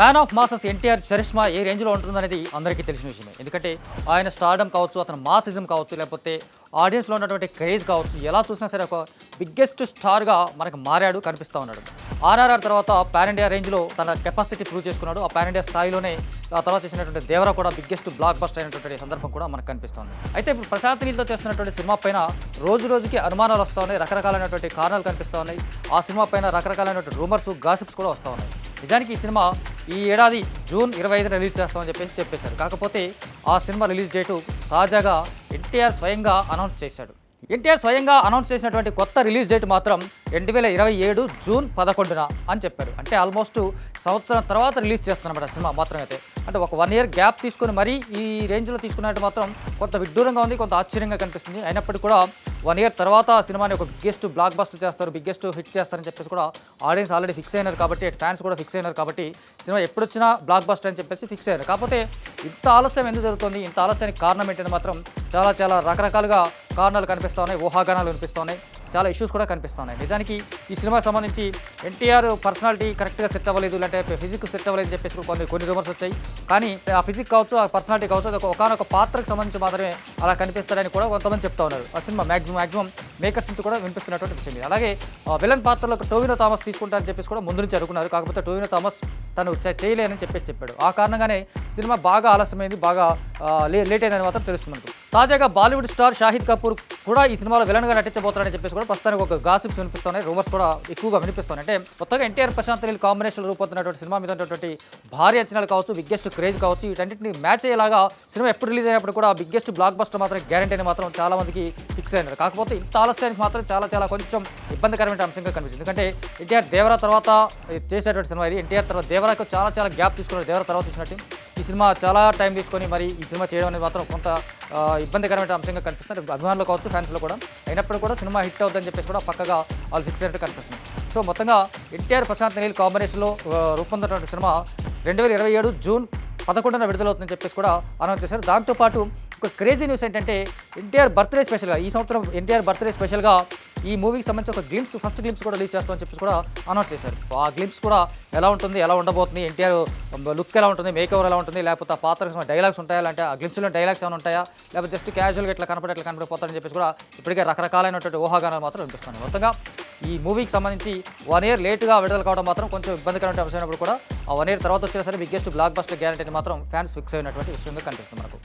Man of masses NTR charisma ఏ రేంజ్లో ఉంటుందనేది అందరికీ తెలిసిన విషయమే. ఎందుకంటే ఆయన స్టార్డమ్ కావచ్చు, అతను మాసిజం కావచ్చు, లేకపోతే ఆడియన్స్లో ఉన్నటువంటి క్రేజ్ కావచ్చు, ఎలా చూసినా సరే ఒక బిగ్గెస్ట్ స్టార్గా మనకు మారాడు, కనిపిస్తూ ఉన్నాడు. ఆర్ఆర్ఆర్ తర్వాత పాన్ ఇండియా రేంజ్లో తన కెపాసిటీ ప్రూవ్ చేసుకున్నాడు. ఆ పాన్ ఇండియా స్థాయిలోనే ఆ తర్వాత చేసినటువంటి దేవరా కూడా బిగ్గెస్ట్ బ్లాక్ బస్టర్ అయినటువంటి సందర్భం కూడా మనకు కనిపిస్తుంది. అయితే ఇప్పుడు ప్రశాంత్ నీల్తో చేస్తున్నటువంటి సినిమా పైన రోజు రోజుకి అనుమానాలు వస్తూ ఉన్నాయి, రకరకాలైనటువంటి కారణాలు కనిపిస్తూ ఉన్నాయి. ఆ సినిమా పైన రకరకాలైనటువంటి రూమర్స్, గాసిప్స్ కూడా వస్తూ ఉన్నాయి. నిజానికి ఈ సినిమా ఈ ఏడాది జూన్ 25న రిలీజ్ చేస్తామని చెప్పేశారు. కాకపోతే ఆ సినిమా రిలీజ్ డేటు తాజాగా ఎన్టీఆర్ స్వయంగా అనౌన్స్ చేశాడు. ఎన్టీఆర్ స్వయంగా అనౌన్స్ చేసినటువంటి కొత్త రిలీజ్ డేట్ మాత్రం 2027 జూన్ 11న అని చెప్పారు. అంటే ఆల్మోస్ట్ సంవత్సరం తర్వాత రిలీజ్ చేస్తున్నమాట సినిమా మాత్రం. అయితే అంటే ఒక 1 year గ్యాప్ తీసుకుని మరీ ఈ రేంజ్లో తీసుకున్నట్టు మాత్రం కొంత విడ్డూరంగా ఉంది, కొంత ఆశ్చర్యంగా కనిపిస్తుంది. అయినప్పటికీ కూడా 1 year తర్వాత ఆ సినిమాని ఒక బిగ్గెస్ట్ బ్లాక్ బస్టర్ చేస్తారు, బిగ్గెస్ట్ హిట్ చేస్తారని చెప్పేసి కూడా ఆడియన్స్ ఆల్రెడీ ఫిక్స్ అయినారు. కాబట్టి ఫ్యాన్స్ కూడా ఫిక్స్ అయినారు. కాబట్టి సినిమా ఎప్పుడు వచ్చినా బ్లాక్ బస్టర్ అని చెప్పేసి ఫిక్స్ అయ్యారు. కాకపోతే ఇంత ఆలస్యం ఎందుకు జరుగుతుంది, ఇంత ఆలస్యానికి కారణం ఏంటని మాత్రం చాలా రకరకాలుగా కారణాలు కనిపిస్తూ ఉన్నాయి, ఊహాగానాలు కనిపిస్తూ ఉన్నాయి, చాలా ఇష్యూస్ కూడా కనిపిస్తూ ఉన్నాయి. నిజానికి ఈ సినిమాకి సంబంధించి ఎన్టీఆర్ పర్సనాలిటీ కరెక్ట్గా సెట్ అవ్వలేదు, లేదంటే ఫిజిక్ సెట్ అవ్వలేదు అని చెప్పేసి కొన్ని రూమర్స్ వచ్చాయి. కానీ ఆ ఫిజిక్ కావచ్చు, ఆ పర్సనాలిటీ కావచ్చు, అది ఒకనొక పాత్రకు సంబంధించి మాత్రమే అలా కనిపిస్తారని కూడా కొంతమంది చెప్తా ఉన్నారు. ఆ సినిమా మ్యాక్సిమం మేకర్స్ నుంచి కూడా వినిపిస్తున్నటువంటి విషయం. అలాగే విలన్ పాత్రలో టోవినో థామస్ తీసుకుంటారని చెప్పేసి కూడా ముందు నుంచి అనుకున్నారు. కాకపోతే టోవినో థామస్ తను చేయలేనని చెప్పాడు. ఆ కారణంగానే సినిమా బాగా ఆలస్యమైంది, బాగా లేట్ అయిందని మాత్రం తెలుస్తుంది. తాజాగా బాలీవుడ్ స్టార్ షాహిద్ కపూర్ కూడా ఈ సినిమాలో విలన్గా నటించబోతారని చెప్పేసి కూడా ప్రస్తుతానికి ఒక గాసిప్స్ వినిపిస్తున్నాయి, రూమర్స్ కూడా ఎక్కువగా వినిపిస్తున్నాయి. అంటే కొత్తగా ఎన్టీఆర్ ప్రశాంత్ నీల్ కాంబినేషన్ రూపొందుతున్నటువంటి సినిమా మీద ఉన్నటువంటి భారీ అంచనాలు కావచ్చు, బిగ్గెస్ట్ క్రేజ్ కావచ్చు, వీటన్నింటిని మ్యాచ్ అయ్యేలాగా సినిమా ఎప్పుడు రిలీజ్ అయినప్పుడు కూడా బిగ్గెస్ట్ బ్లాక్ బస్టర్ మాత్రం గ్యారంటీ అని మాత్రం చాలా మందికి ఫిక్స్ అయినారు. కాకపోతే ఇంత ఆలస్యానికి మాత్రం చాలా కొంచెం ఇబ్బందికరమైన అంశంగా కనిపిస్తుంది. ఎందుకంటే ఎన్టీఆర్ దేవరా తర్వాత చేసేటువంటి సినిమా ఇది. ఎన్టీఆర్ తర్వాత దేవరాకు చాలా గ్యాప్ తీసుకున్నారు. దేవరా తర్వాత తీసినట్టు ఈ సినిమా చాలా టైం తీసుకొని మరి ఈ సినిమా చేయడం అనేది మాత్రం కొంత ఇబ్బందికరమైన అంశంగా కనిపిస్తుంది అభిమానులు కావచ్చు, ఫ్యాన్స్లో కూడా. అయినప్పుడు కూడా సినిమా హిట్ అవుతుందని చెప్పేసి కూడా పక్కగా వాళ్ళు ఫిక్స్ అయినట్టు కనిపిస్తుంది. సో మొత్తంగా ఎన్టీఆర్ ప్రశాంత్ నీల్ కాంబినేషన్లో రూపొందినటువంటి సినిమా 2027 జూన్ 11న విడుదలవుతుందని చెప్పేసి కూడా అనౌన్స్ చేశారు. దాంతోపాటు ఒక క్రేజీ న్యూస్ ఏంటంటే ఎన్టీఆర్ బర్త్డే స్పెషల్గా ఈ సంవత్సరం ఎన్టీఆర్ బర్త్డే స్పెషల్గా ఈ మూవీకి సంబంధించి ఒక ఫస్ట్ గ్లింప్స్ కూడా రిలీజ్ చేస్తామని చెప్పేసి కూడా అనౌన్స్ చేశారు. ఆ గ్లింప్స్ కూడా ఎలా ఉంటుంది, ఎలా ఉండబోతుంది, ఎన్టీఆర్ లుక్ ఎలా ఉంటుంది, మేక్ ఓవర్ ఎలా ఉంటుంది, లేకపోతే ఆ పాత్రకు డైలాగ్స్ ఉంటాయా, అంటే ఆ గ్లింప్స్లో డైలాగ్స్ ఏమైనా ఉంటాయా, లేకపోతే జస్ట్ క్యాజువల్గా ఇట్లా కనపడిపోతారని చెప్పేసి కూడా ఇప్పటికే రకరకాలైనటువంటి ఊహాగానాలు మాత్రం వినిపిస్తున్నాయి. మొత్తంగా ఈ మూవీకి సంబంధించి 1 year లేట్గా విడుదల కావడం మాత్రం కొంచెం ఇబ్బందికరమైన అంశమైనప్పుడు కూడా ఆ 1 year తర్వాత వచ్చినా సరే బిగ్గెస్ట్ బ్లాక్ బస్టర్ గ్యారంటీ మాత్రం ఫ్యాన్స్ ఫిక్స్ అయినటువంటి విషయంగా కనిపిస్తుంది మనకు.